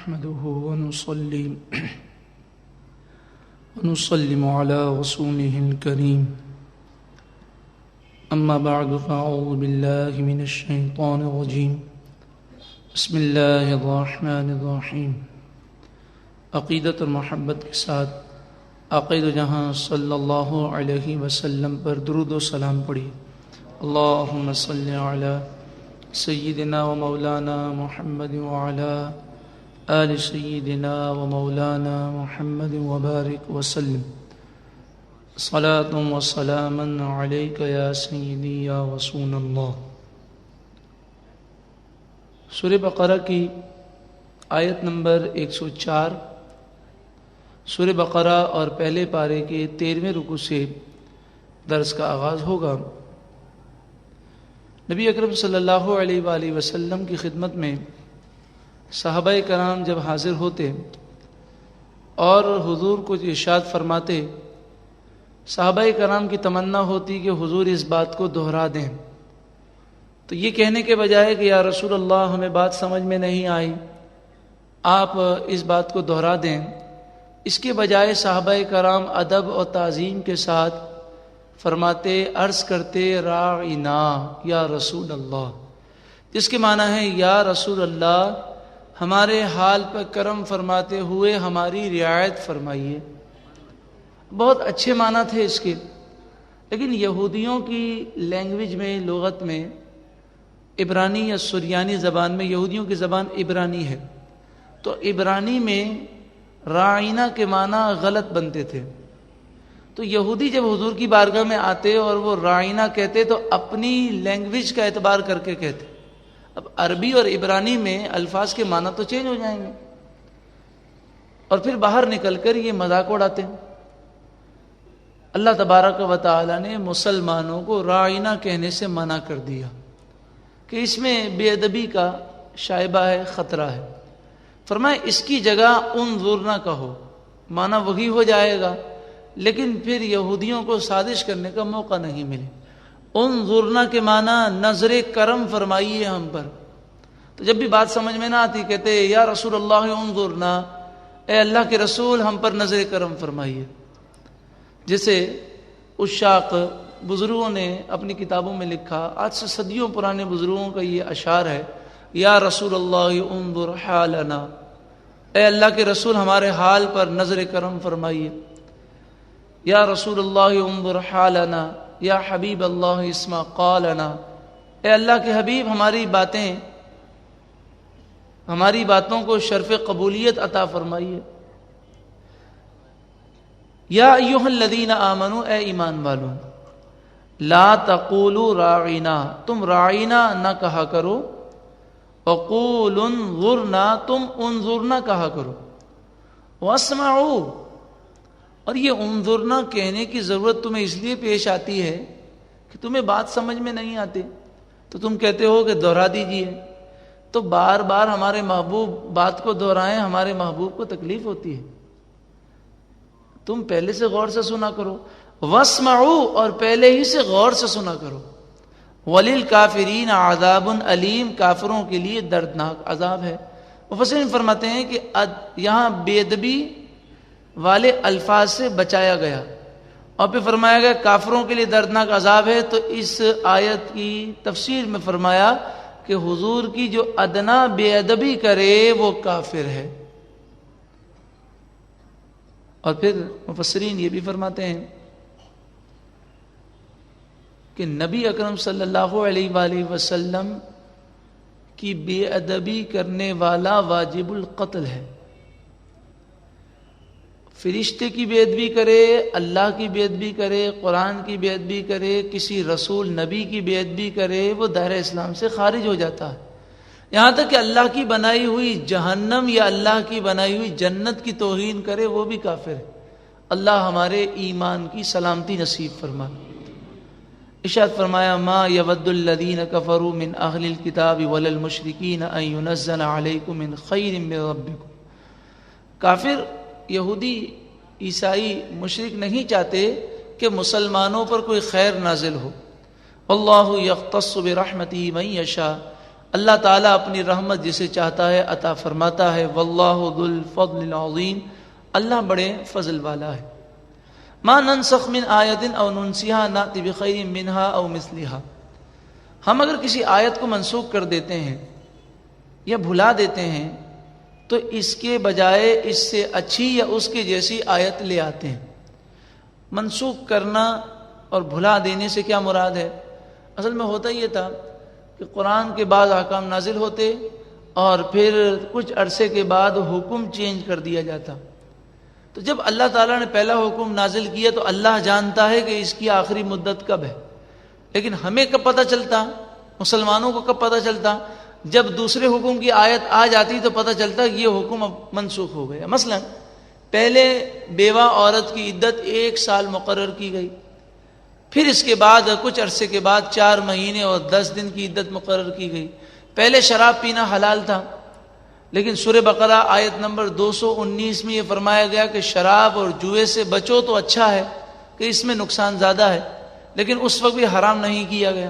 نحمده ونصلي ونسلم على رسوله الكريم أما بعد فأعوذ بالله من الشيطان الرجيم بسم الله الرحمن الرحيم عقیدت اور محبت کے ساتھ عقید جہاں صلی اللہ علیہ وسلم پر درود و سلام پڑھی. اللہم صلی علی سیدنا و مولانا محمد وعلی آل سیدنا و مولانا محمد وبارک وسلم. صلاة و سلاما علیک یا سیدی یا رسول اللہ. سورہ بقرہ کی آیت نمبر 104 سورہ بقرہ اور پہلے پارے کے 13ویں رکوع سے درس کا آغاز ہوگا. نبی اکرم صلی اللہ علیہ وآلہ وسلم کی خدمت میں صحابہ کرام جب حاضر ہوتے اور حضور کو ارشاد فرماتے، صحابہ کرام کی تمنا ہوتی کہ حضور اس بات کو دہرا دیں. تو یہ کہنے کے بجائے کہ یا رسول اللہ ہمیں بات سمجھ میں نہیں آئی، آپ اس بات کو دہرا دیں، اس کے بجائے صحابہ کرام ادب اور تعظیم کے ساتھ فرماتے، عرض کرتے راعنا یا رسول اللہ، جس کے معنی ہے یا رسول اللہ ہمارے حال پر کرم فرماتے ہوئے ہماری رعایت فرمائیے. بہت اچھے معنی تھے اس کے، لیکن یہودیوں کی لینگویج میں، لغت میں، عبرانی یا سریانی زبان میں، یہودیوں کی زبان عبرانی ہے، تو عبرانی میں راعینا کے معنی غلط بنتے تھے. تو یہودی جب حضور کی بارگاہ میں آتے اور وہ راعینا کہتے تو اپنی لینگویج کا اعتبار کر کے کہتے. اب عربی اور عبرانی میں الفاظ کے معنی تو چینج ہو جائیں گے، اور پھر باہر نکل کر یہ مذاق اڑاتے. اللہ تبارک و تعالی نے مسلمانوں کو راعینا کہنے سے منع کر دیا کہ اس میں بے ادبی کا شائبہ ہے، خطرہ ہے. فرمائے اس کی جگہ انظرنا کہو، معنی وہی ہو جائے گا، لیکن پھر یہودیوں کو سازش کرنے کا موقع نہیں ملے. انظرنا کے معنی نظر کرم فرمائیے ہم پر. تو جب بھی بات سمجھ میں نہ آتی کہتے یا رسول اللہ انظرنا، اے اللہ کے رسول ہم پر نظر کرم فرمائیے. جسے عشاق بزرگوں نے اپنی کتابوں میں لکھا، آج سے صدیوں پرانے بزرگوں کا یہ اشعار ہے، یا رسول اللہ انظر حالنا، اے اللہ کے رسول ہمارے حال پر نظر کرم فرمائیے. یا رسول اللہ انظر حالنا، یا حبیب اللہ اسمع قالنا، اے اللہ کے حبیب ہماری باتوں کو شرف قبولیت عطا فرمائیے. یا ایھا الذین آمنوا، اے ایمان والو، لا تقولوا راعنا، تم راعنا نہ کہا کرو، وقولوا انظرنا، تم انظرنا کہا کرو، واسمعوا، اور یہ انظرنا کہنے کی ضرورت تمہیں اس لیے پیش آتی ہے کہ تمہیں بات سمجھ میں نہیں آتی تو تم کہتے ہو کہ دہرا دیجئے. تو بار بار ہمارے محبوب بات کو دہرائیں، ہمارے محبوب کو تکلیف ہوتی ہے. تم پہلے سے غور سے سنا کرو. واسمعوا، اور پہلے ہی سے غور سے سنا کرو. وللکافرین عذاب علیم، کافروں کے لیے دردناک عذاب ہے. مفسرین فرماتے ہیں کہ یہاں بے ادبی والے الفاظ سے بچایا گیا اور پھر فرمایا گیا کافروں کے لیے دردناک عذاب ہے. تو اس آیت کی تفسیر میں فرمایا کہ حضور کی جو ادنا بے ادبی کرے وہ کافر ہے. اور پھر مفسرین یہ بھی فرماتے ہیں کہ نبی اکرم صلی اللہ علیہ وآلہ وسلم کی بے ادبی کرنے والا واجب القتل ہے. فرشتے کی بے ادبی کرے، اللہ کی بے ادبی کرے، قرآن کی بے ادبی کرے، کسی رسول نبی کی بے ادبی کرے، وہ دائرہ اسلام سے خارج ہو جاتا ہے. یہاں تک کہ اللہ کی بنائی ہوئی جہنم یا اللہ کی بنائی ہوئی جنت کی توہین کرے وہ بھی کافر ہے. اللہ ہمارے ایمان کی سلامتی نصیب فرما. ارشاد فرمایا ما یود الذین کفروا من اہل الکتاب ولا المشرکین ان ینزل علیکم من خیر من ربکم. کافر، یہودی، عیسائی، مشرک نہیں چاہتے کہ مسلمانوں پر کوئی خیر نازل ہو. اللہ یختص برحمتہ من یشاء، اللہ تعالیٰ اپنی رحمت جسے چاہتا ہے عطا فرماتا ہے. واللہ ذو الفضل العظیم، اللہ بڑے فضل والا ہے. ما ننسخ من آیت او ننسیہا نأتی بخیر منہا او مثلہا، ہم اگر کسی آیت کو منسوخ کر دیتے ہیں یا بھلا دیتے ہیں تو اس کے بجائے اس سے اچھی یا اس کے جیسی آیت لے آتے ہیں. منسوخ کرنا اور بھلا دینے سے کیا مراد ہے؟ اصل میں ہوتا یہ تھا کہ قرآن کے بعد احکام نازل ہوتے اور پھر کچھ عرصے کے بعد حکم چینج کر دیا جاتا. تو جب اللہ تعالیٰ نے پہلا حکم نازل کیا تو اللہ جانتا ہے کہ اس کی آخری مدت کب ہے، لیکن ہمیں کب پتہ چلتا، مسلمانوں کو کب پتہ چلتا؟ جب دوسرے حکم کی آیت آ جاتی تو پتہ چلتا کہ یہ حکم اب منسوخ ہو گیا. مثلا پہلے بیوہ عورت کی عدت 1 سال مقرر کی گئی، پھر اس کے بعد کچھ عرصے کے بعد 4 مہینے اور 10 دن کی عدت مقرر کی گئی. پہلے شراب پینا حلال تھا، لیکن سورہ بقرہ آیت نمبر 219 میں یہ فرمایا گیا کہ شراب اور جوئے سے بچو تو اچھا ہے کہ اس میں نقصان زیادہ ہے، لیکن اس وقت بھی حرام نہیں کیا گیا.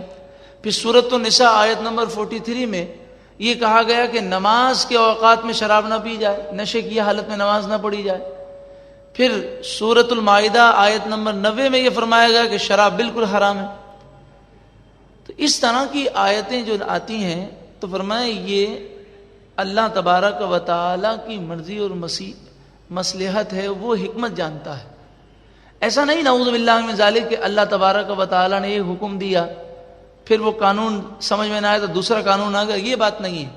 پھر سورۃ النساء آیت نمبر 43 میں یہ کہا گیا کہ نماز کے اوقات میں شراب نہ پی جائے، نشے کی حالت میں نماز نہ پڑھی جائے. پھر سورۃ المائدہ آیت نمبر 90 میں یہ فرمایا گیا کہ شراب بالکل حرام ہے. تو اس طرح کی آیتیں جو آتی ہیں تو فرمایا یہ اللہ تبارک و تعالی کی مرضی اور مصلحت ہے، وہ حکمت جانتا ہے. ایسا نہیں نعوذ باللہ من ذالک کہ اللہ تبارک و تعالی نے یہ حکم دیا پھر وہ قانون سمجھ میں نہ آئے تو دوسرا قانون آ گیا، یہ بات نہیں ہے.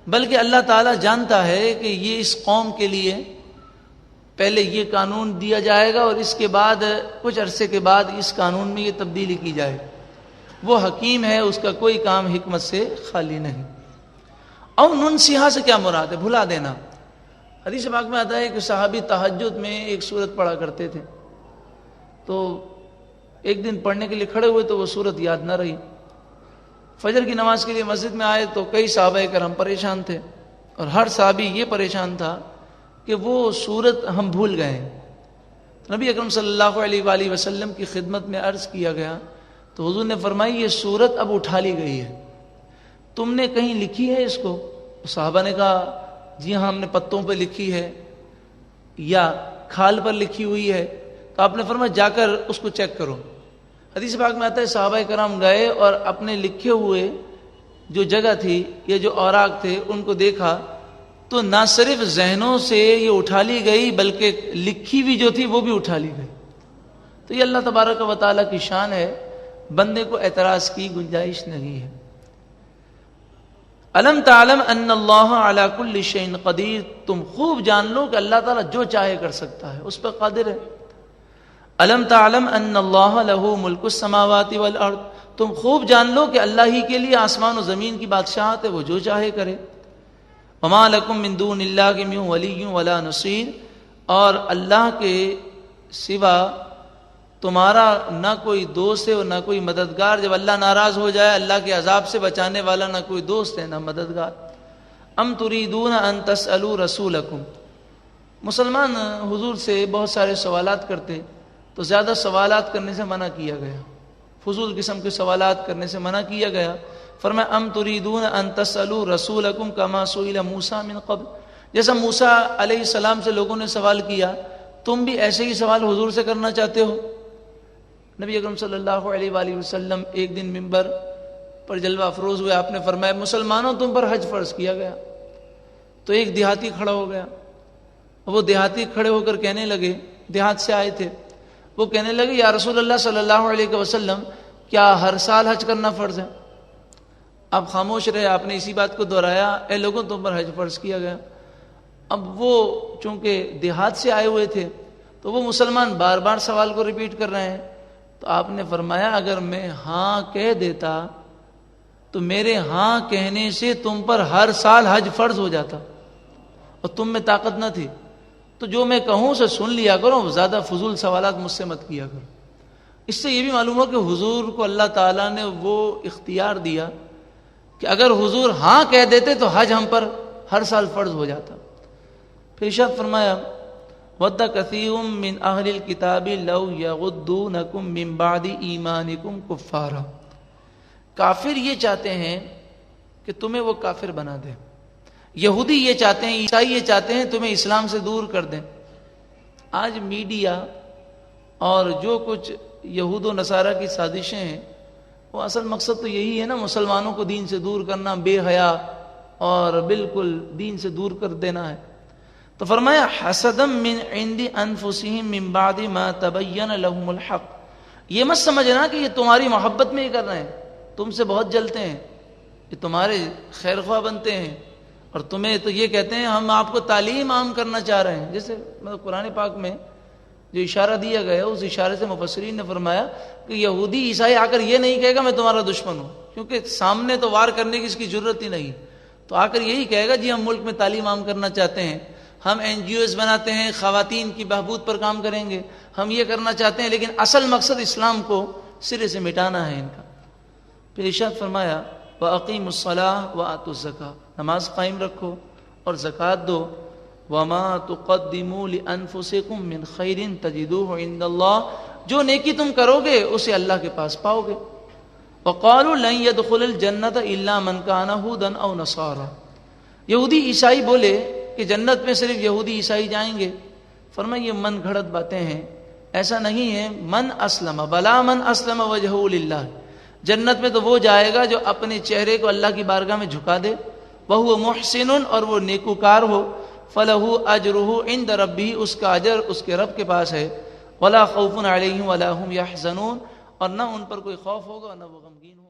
بلکہ اللہ تعالیٰ جانتا ہے کہ یہ اس قوم کے لیے پہلے یہ قانون دیا جائے گا اور اس کے بعد کچھ عرصے کے بعد اس قانون میں یہ تبدیلی کی جائے. وہ حکیم ہے، اس کا کوئی کام حکمت سے خالی نہیں. اور ننسیہا سے کیا مراد ہے؟ بھلا دینا. حدیث پاک میں آتا ہے کہ صحابی تہجد میں ایک سورت پڑھا کرتے تھے، تو ایک دن پڑھنے کے لیے کھڑے ہوئے تو وہ سورت یاد نہ رہی. فجر کی نماز کے لیے مسجد میں آئے تو کئی صحابہ کرام پریشان تھے، اور ہر صحابی یہ پریشان تھا کہ وہ سورت ہم بھول گئے ہیں. نبی اکرم صلی اللہ علیہ وآلہ وسلم کی خدمت میں عرض کیا گیا تو حضور نے فرمائی یہ سورت اب اٹھا لی گئی ہے، تم نے کہیں لکھی ہے اس کو؟ صحابہ نے کہا جی ہاں ہم نے پتوں پہ لکھی ہے یا کھال پر لکھی ہوئی ہے. تو آپ نے فرمایا جا کر اس کو چیک کرو. حدیث پاک میں آتا ہے صحابہ کرام گئے اور اپنے لکھے ہوئے جو جگہ تھی یا جو اوراق تھے ان کو دیکھا تو نہ صرف ذہنوں سے یہ اٹھا لی گئی بلکہ لکھی ہوئی جو تھی وہ بھی اٹھا لی گئی. تو یہ اللہ تبارک و تعالیٰ کی شان ہے، بندے کو اعتراض کی گنجائش نہیں ہے. الم تعلم ان اللہ علی کل شیء قدیر، تم خوب جان لو کہ اللہ تعالیٰ جو چاہے کر سکتا ہے، اس پر قادر ہے. الم تعلم ان اللہ لہ ملک السماوات والارض، تم خوب جان لو کہ اللہ ہی کے لیے آسمان و زمین کی بادشاہت ہے، وہ جو چاہے کرے. وما لکم من دون اللہ من ولی ولا نصیر، اور اللہ کے سوا تمہارا نہ کوئی دوست ہے اور نہ کوئی مددگار. جب اللہ ناراض ہو جائے اللہ کے عذاب سے بچانے والا نہ کوئی دوست ہے نہ مددگار. ام تریدون ان تسألوا رسولکم، مسلمان حضور سے بہت سارے سوالات کرتے تو زیادہ سوالات کرنے سے منع کیا گیا، فضول قسم کے سوالات کرنے سے منع کیا گیا. فرمایا ام تریدون ان تسألوا رسولکم کما سئل موسیٰ من قبل، جیسا موسیٰ علیہ السلام سے لوگوں نے سوال کیا تم بھی ایسے ہی سوال حضور سے کرنا چاہتے ہو. نبی اکرم صلی اللہ علیہ وآلہ وسلم ایک دن منبر پر جلوہ افروز ہوئے، آپ نے فرمایا مسلمانوں تم پر حج فرض کیا گیا. تو ایک دیہاتی کھڑا ہو گیا، وہ دیہاتی کھڑے ہو کر کہنے لگے، دیہات سے آئے تھے، وہ کہنے لگے یا رسول اللہ صلی اللہ علیہ وسلم کیا ہر سال حج کرنا فرض ہے؟ آپ خاموش رہے، آپ نے اسی بات کو دہرایا اے لوگوں تم پر حج فرض کیا گیا. اب وہ چونکہ دیہات سے آئے ہوئے تھے تو وہ مسلمان بار بار سوال کو ریپیٹ کر رہے ہیں. تو آپ نے فرمایا اگر میں ہاں کہہ دیتا تو میرے ہاں کہنے سے تم پر ہر سال حج فرض ہو جاتا اور تم میں طاقت نہ تھی. تو جو میں کہوں اسے سن لیا کرو، زیادہ فضول سوالات مجھ سے مت کیا کرو. اس سے یہ بھی معلوم ہو کہ حضور کو اللہ تعالیٰ نے وہ اختیار دیا کہ اگر حضور ہاں کہہ دیتے تو حج ہم پر ہر سال فرض ہو جاتا. پھر ارشاد فرمایا وَدَّ كَثِيرٌ مِّنْ أَهْلِ الْكِتَابِ لَوْ يَغُدُّونَكُمْ مِّن بَعْدِ إِيمَانِكُمْ كُفَّارًا، کافر یہ چاہتے ہیں کہ تمہیں وہ کافر بنا دے. یہودی یہ چاہتے ہیں، عیسائی یہ چاہتے ہیں تمہیں اسلام سے دور کر دیں. آج میڈیا اور جو کچھ یہود و نصارہ کی سازشیں ہیں، وہ اصل مقصد تو یہی ہے نا، مسلمانوں کو دین سے دور کرنا، بے حیا اور بالکل دین سے دور کر دینا ہے. تو فرمایا حسدم من عند انفسہم من بعد ما تبین لہم الحق. یہ مت سمجھنا کہ یہ تمہاری محبت میں ہی کر رہے ہیں، تم سے بہت جلتے ہیں، یہ تمہارے خیر خواہ بنتے ہیں، اور تمہیں تو یہ کہتے ہیں ہم آپ کو تعلیم عام کرنا چاہ رہے ہیں. جیسے قرآن پاک میں جو اشارہ دیا گیا اس اشارے سے مفسرین نے فرمایا کہ یہودی عیسائی آ کر یہ نہیں کہے گا میں تمہارا دشمن ہوں، کیونکہ سامنے تو وار کرنے کی اس کی ضرورت ہی نہیں. تو آ کر یہی کہے گا جی ہم ملک میں تعلیم عام کرنا چاہتے ہیں، ہم NGOs بناتے ہیں، خواتین کی بہبود پر کام کریں گے، ہم یہ کرنا چاہتے ہیں، لیکن اصل مقصد اسلام کو سرے سے مٹانا ہے ان کا. پھر ارشاد فرمایا وَأَقِيمُوا الصَّلَاةَ وَآتُوا الزَّكَاةَ، نماز قائم رکھو اور زکوٰۃ دو. وَمَا تُقَدِّمُوا لِأَنفُسِكُم مِّن خَيْرٍ تَجِدُوهُ عِندَ اللَّهِ، جو نیکی تم کرو گے اسے اللہ کے پاس پاؤ گے. وَقَالُوا لَن يَدْخُلَ الْجَنَّةَ إِلَّا مَن كَانَ هُودًا أَوْ نَصَارَىٰ، یہودی عیسائی بولے کہ جنت میں صرف یہودی عیسائی جائیں گے. فرمایا یہ من گھڑت باتیں ہیں، ایسا نہیں ہے. من اسلم بلا من اسلم وجہہ للہ، جنت میں تو وہ جائے گا جو اپنے چہرے کو اللہ کی بارگاہ میں جھکا دے. وہو محسن، اور وہ نیکوکار ہو. فلہ اجرہ عند ربہ، اس کا اجر اس کے رب کے پاس ہے. ولا خوف علیہم ولا هم یحزنون، اور نہ ان پر کوئی خوف ہوگا نہ وہ غمگین ہوں.